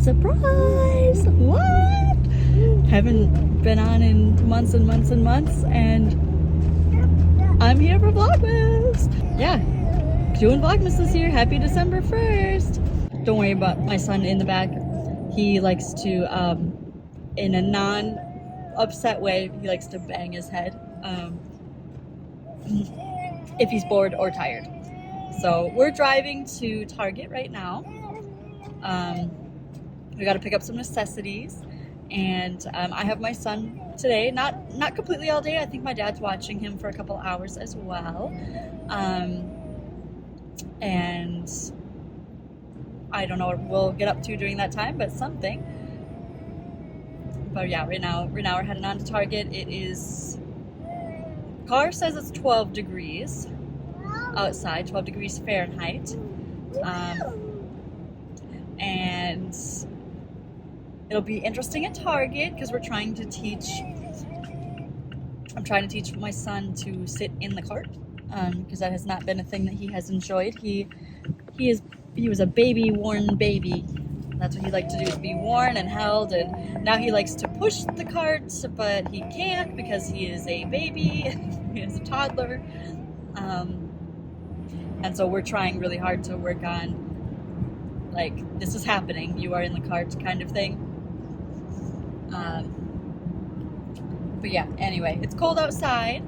Surprise! What? Haven't been on in months and months and months, and I'm here for Vlogmas. Yeah, doing Vlogmas this year. Happy December 1st. Don't worry about my son in the back. He likes to, in a non-upset way, he likes to bang his head if he's bored or tired. So we're driving to Target right now. We got to pick up some necessities, and I have my son today. Not completely all day. I think my dad's watching him for a couple hours as well. And I don't know what we'll get up to during that time, but something. But yeah, right now we're heading on to Target. It is, car says it's 12 degrees outside, 12 degrees Fahrenheit. And it'll be interesting at Target because I'm trying to teach my son to sit in the cart, because that has not been a thing that he has enjoyed. He was a baby worn baby. That's what he liked to do, is be worn and held, and now he likes to push the cart, but he can't because he is a baby. He is a toddler. And so we're trying really hard to work on, like, this is happening, you are in the cart kind of thing. But yeah, anyway, it's cold outside.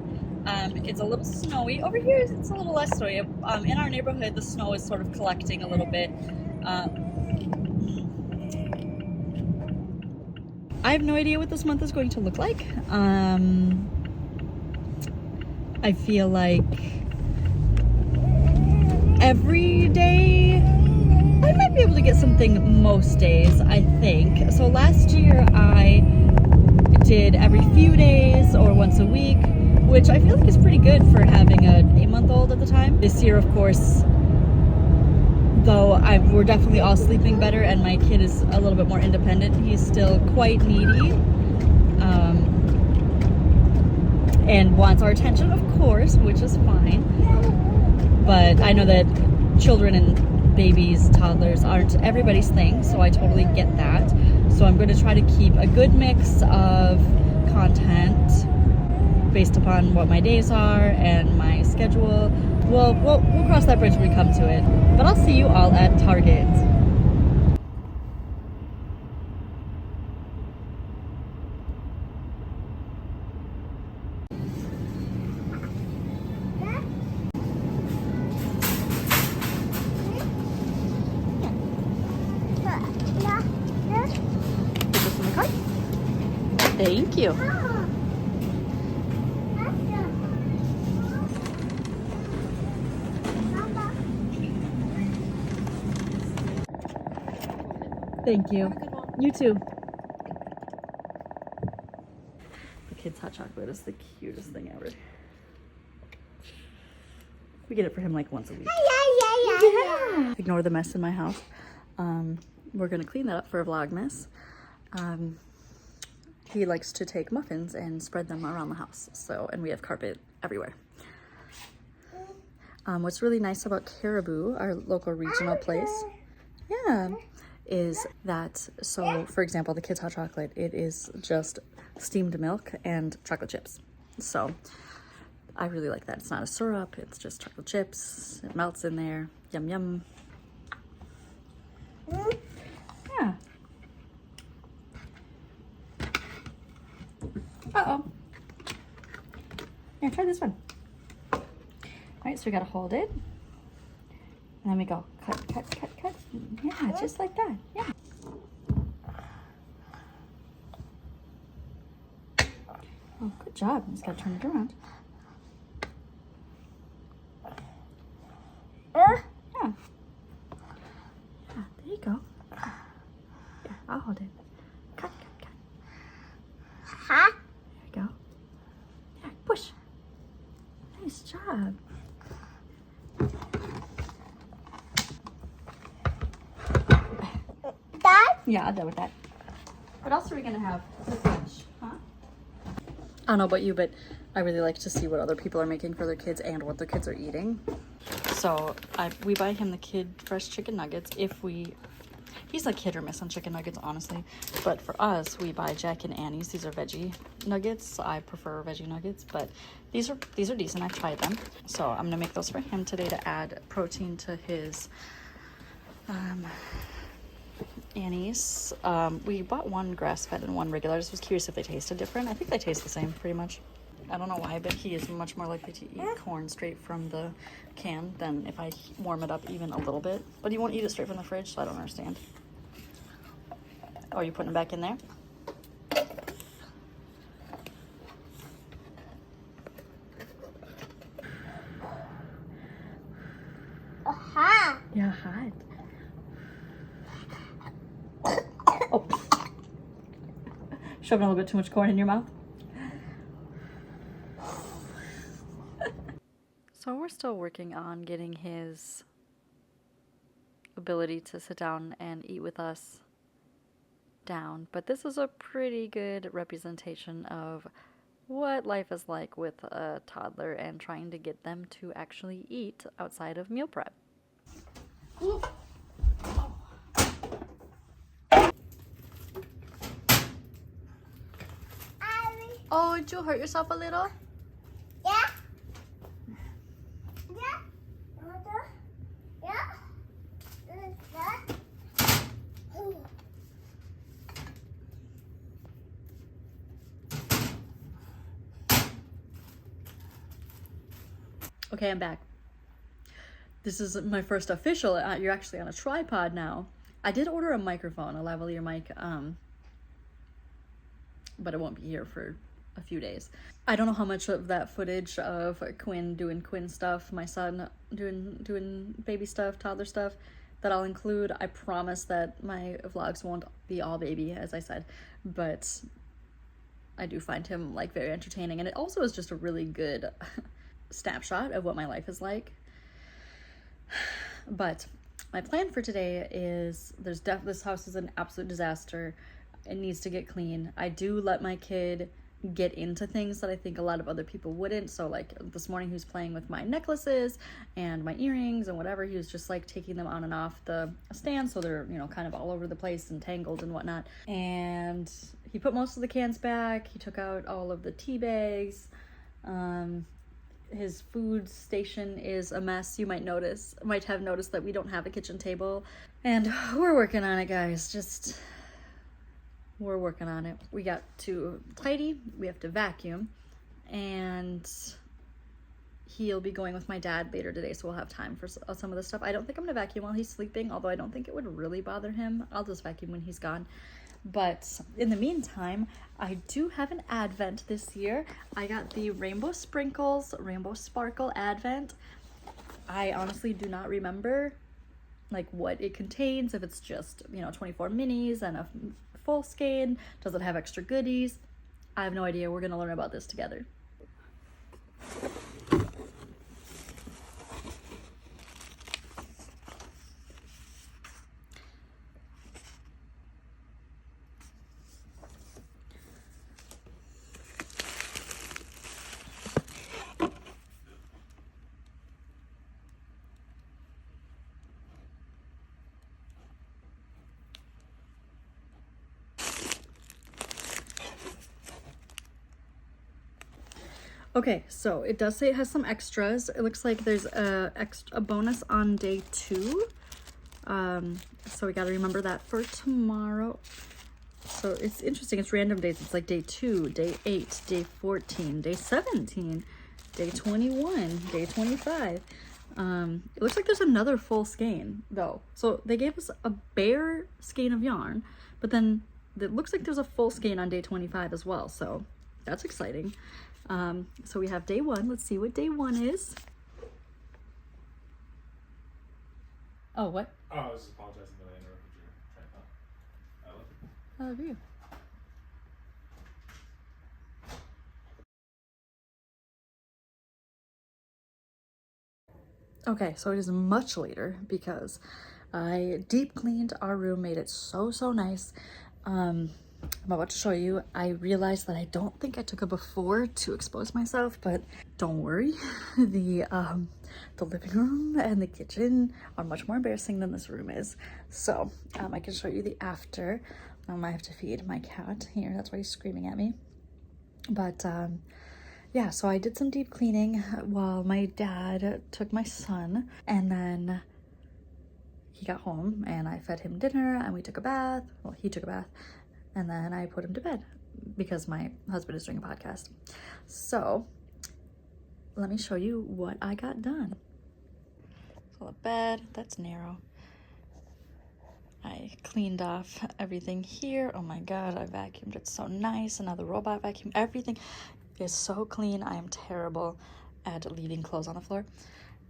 It's a little snowy. Over here, it's a little less snowy. In our neighborhood, the snow is sort of collecting a little bit. I have no idea what this month is going to look like. I feel like every day, I might be able to get something most days, I think. So last year I did every few days or once a week, which I feel like is pretty good for having a 8-month-old at the time. This year, of course, though, we're definitely all sleeping better, and my kid is a little bit more independent. He's still quite needy, and wants our attention, of course, which is fine. But I know that children and babies, toddlers aren't everybody's thing, so I totally get that. So I'm going to try to keep a good mix of content based upon what my days are and my schedule. We'll cross that bridge when we come to it. But I'll see you all at Target. Put this in the cart. Thank you. Thank you. You too. The kid's hot chocolate is the cutest thing ever. We get it for him like once a week. Yeah. Ignore the mess in my house. We're gonna clean that up for a Vlogmas. He likes to take muffins and spread them around the house. So, and we have carpet everywhere. What's really nice about Caribou, our local regional place, is that, so for example, the kids' hot chocolate, it is just steamed milk and chocolate chips. So I really like that. It's not a syrup, it's just chocolate chips. It melts in there. Yum, yum. Yeah. Uh-oh. Here, try this one. All right, so we gotta hold it. And then we go cut, cut, cut, cut. Yeah, just like that. Yeah. Oh, good job. Just gotta turn it around. Yeah. Yeah, there you go. Yeah, I'll hold it. Cut, cut, cut. There you go. Yeah, push. Nice job. Yeah, I'm done with that. What else are we gonna have for lunch, huh? I don't know about you, but I really like to see what other people are making for their kids and what their kids are eating. So we buy him the kid fresh chicken nuggets if we He's like hit or miss on chicken nuggets, honestly. But for us, we buy Jack and Annie's. These are veggie nuggets. I prefer veggie nuggets, but these are decent. I've tried them. So I'm gonna make those for him today to add protein to his Annie's. We bought one grass-fed and one regular. I just was curious if they tasted different. I think they taste the same, pretty much. I don't know why, but he is much more likely to eat corn straight from the can than if I warm it up even a little bit. But he won't eat it straight from the fridge, so I don't understand. Oh, are you putting it back in there? Hot. Yeah, hot. Oh. Shoving a little bit too much corn in your mouth. So we're still working on getting his ability to sit down and eat with us down, but this is a pretty good representation of what life is like with a toddler and trying to get them to actually eat outside of meal prep. Oh, did you hurt yourself a little? Yeah. Okay, I'm back. This is my first official. You're actually on a tripod now. I did order a microphone, a lavalier mic, but it won't be here for a few days. I don't know how much of that footage of Quinn doing Quinn stuff, my son doing baby stuff, toddler stuff, that I'll include. I promise that my vlogs won't be all baby, as I said, but I do find him like very entertaining, and it also is just a really good snapshot of what my life is like. But my plan for today is this house is an absolute disaster. It needs to get clean. I do let my kid get into things that I think a lot of other people wouldn't. So like this morning he was playing with my necklaces and my earrings and whatever. He was just like taking them on and off the stand, so they're, you know, kind of all over the place and tangled and whatnot. And he put most of the cans back. He took out all of the tea bags. His food station is a mess. You might have noticed that we don't have a kitchen table, and we're working on it, guys. We're working on it. We got to tidy, we have to vacuum, and he'll be going with my dad later today, so we'll have time for some of the stuff. I don't think I'm gonna vacuum while he's sleeping, although I don't think it would really bother him. I'll just vacuum when he's gone. But in the meantime, I do have an advent this year. I got the Rainbow Sprinkles, Rainbow Sparkle Advent. I honestly do not remember like what it contains, if it's just, you know, 24 minis and a full skein. Does it have extra goodies? I have no idea. We're gonna learn about this together. Okay, so it does say it has some extras. It looks like there's a bonus on day 2. So we got to remember that for tomorrow. So it's interesting. It's random days. It's like day 2, day 8, day 14, day 17, day 21, day 25. It looks like there's another full skein though. So they gave us a bare skein of yarn, but then it looks like there's a full skein on day 25 as well. So that's exciting. So we have day 1. Let's see what day 1 is. Oh, what? Oh, I was just apologizing that I interrupted your train of thought. I love it. I love you. Okay, so it is much later because I deep cleaned our room, made it so nice. I'm about to show you. I realized that I don't think I took a before to expose myself, but don't worry. The living room and the kitchen are much more embarrassing than this room is. So I can show you the after. I have to feed my cat here. That's why he's screaming at me. But yeah, so I did some deep cleaning while my dad took my son, and then he got home and I fed him dinner and we took a bath. Well, he took a bath, and then I put him to bed because my husband is doing a podcast. So let me show you what I got done. So the bed, that's narrow. I cleaned off everything here. Oh my God, I vacuumed it so nice. And now the robot vacuum, everything is so clean. I am terrible at leaving clothes on the floor.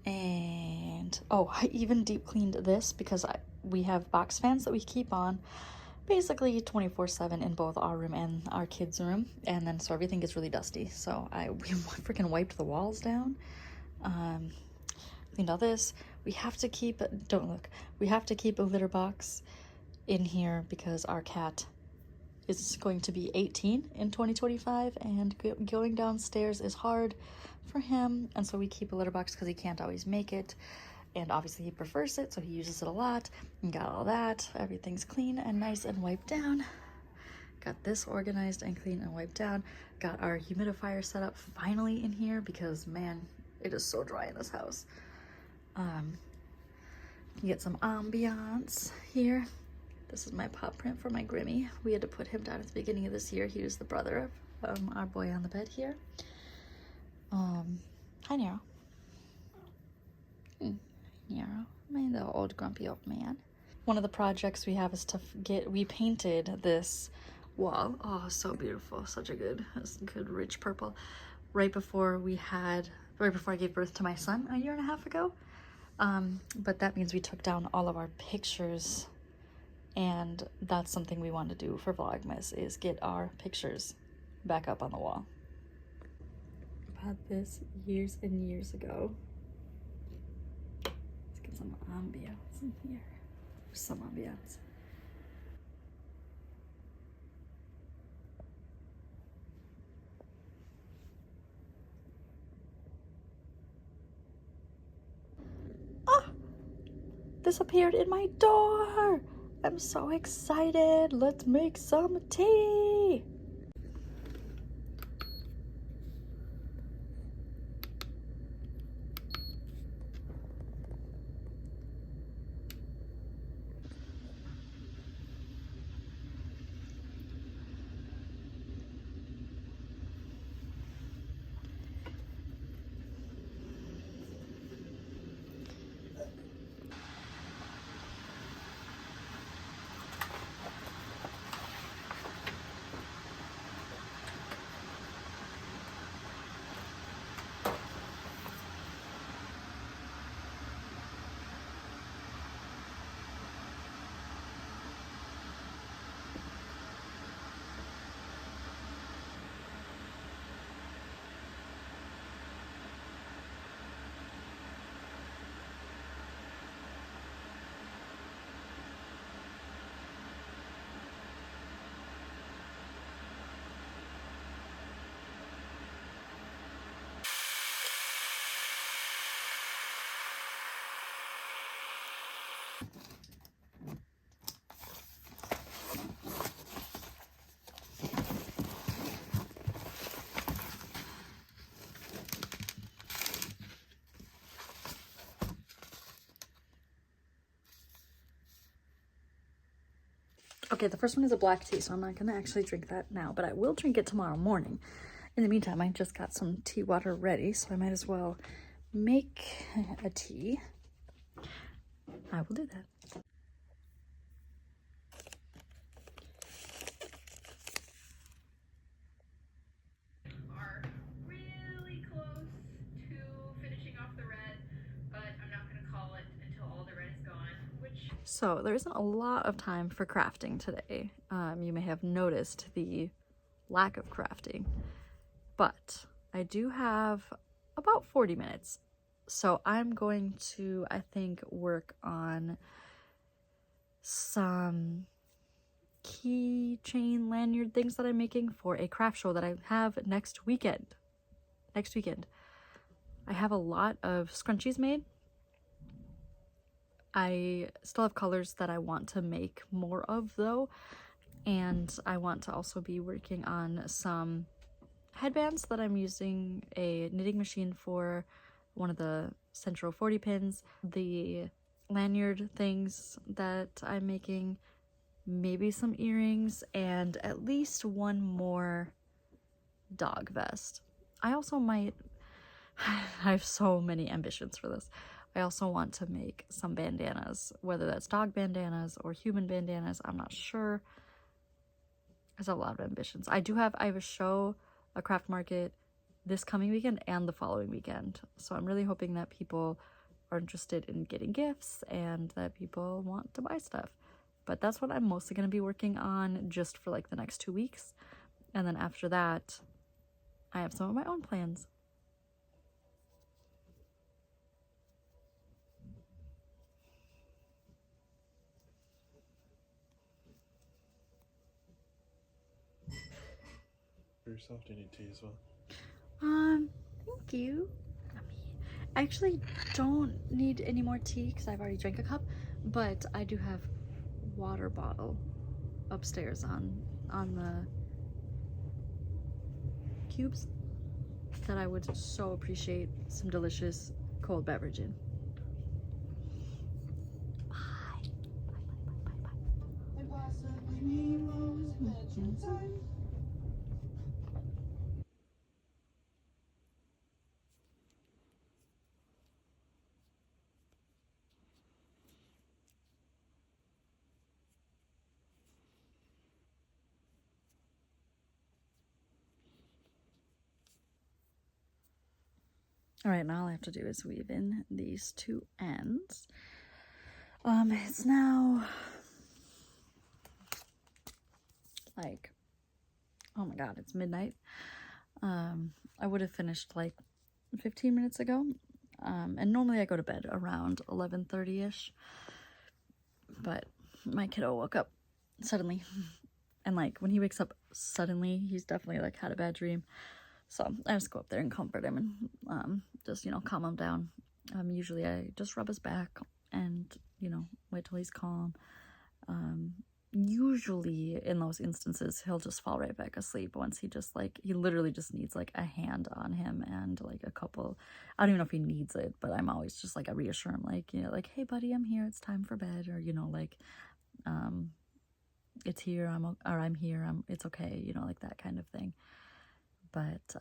And oh, I even deep cleaned this because we have box fans that we keep on basically 24/7 in both our room and our kids' room, and then so everything gets really dusty. So we freaking wiped the walls down, cleaned all this. We have to keep, don't look, we have to keep a litter box in here because our cat is going to be 18 in 2025, and going downstairs is hard for him, and so we keep a litter box because he can't always make it, and obviously he prefers it, so he uses it a lot. And got all that. Everything's clean and nice and wiped down. Got this organized and clean and wiped down. Got our humidifier set up finally in here because man, it is so dry in this house. You get some ambiance here. This is my paw print for my Grimmy. We had to put him down at the beginning of this year. He was the brother of our boy on the bed here. Hi, Nero. Nero, my little old grumpy old man. One of the projects we have is to we painted this wall. Oh, so beautiful. Such a good rich purple. Right before I gave birth to my son a year and a half ago. But that means we took down all of our pictures, and that's something we want to do for Vlogmas, is get our pictures back up on the wall. Bought this years and years ago. Let's get some ambiance in here. Some ambiance. Ah! This appeared in my door! I'm so excited! Let's make some tea! Okay, the first one is a black tea, so I'm not gonna actually drink that now, but I will drink it tomorrow morning. In the meantime, I just got some tea water ready, so I might as well make a tea. I will do that. Are really close to finishing off the red, but I'm not going to call it until all the red is gone, which... So there isn't a lot of time for crafting today. You may have noticed the lack of crafting, but I do have about 40 minutes. So I'm going to, I think, work on some keychain lanyard things that I'm making for a craft show that I have next weekend. I have a lot of scrunchies made. I still have colors that I want to make more of though, and I want to also be working on some headbands that I'm using a knitting machine for, one of the Centro 40 pins, the lanyard things that I'm making, maybe some earrings, and at least one more dog vest. I also might, I have so many ambitions for this. I also want to make some bandanas, whether that's dog bandanas or human bandanas, I'm not sure. There's a lot of ambitions. I have a show, a craft market this coming weekend and the following weekend. So I'm really hoping that people are interested in getting gifts and that people want to buy stuff. But that's what I'm mostly going to be working on just for like the next 2 weeks. And then after that, I have some of my own plans. For yourself, do you need tea as well? Thank you. I actually don't need any more tea because I've already drank a cup, but I do have water bottle upstairs on the cubes that I would so appreciate some delicious cold beverage in. Bye. All right, now all I have to do is weave in these two ends. It's now like, oh my god, it's midnight. I would have finished like 15 minutes ago. And normally I go to bed around 11:30ish, but my kiddo woke up suddenly. And like when he wakes up suddenly, he's definitely like had a bad dream. So I just go up there and comfort him and just, you know, calm him down. Usually I just rub his back and, you know, wait till he's calm. Usually in those instances, he'll just fall right back asleep once he just like, he literally just needs like a hand on him and like a couple, I don't even know if he needs it, but I'm always just like, I reassure him like, you know, like, hey buddy, I'm here, it's time for bed, or, you know, like, it's here, I'm here, it's okay, you know, like that kind of thing. But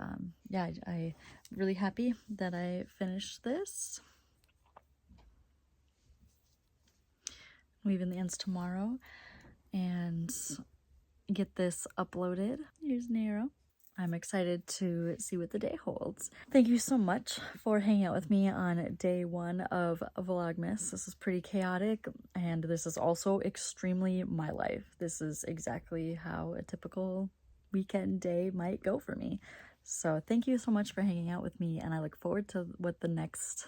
yeah, I'm really happy that I finished this. Weave in the ends tomorrow and get this uploaded. Here's Nero. I'm excited to see what the day holds. Thank you so much for hanging out with me on day 1 of Vlogmas. This is pretty chaotic, and this is also extremely my life. This is exactly how a typical weekend day might go for me. So thank you so much for hanging out with me, and I look forward to what the next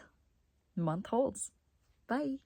month holds. Bye!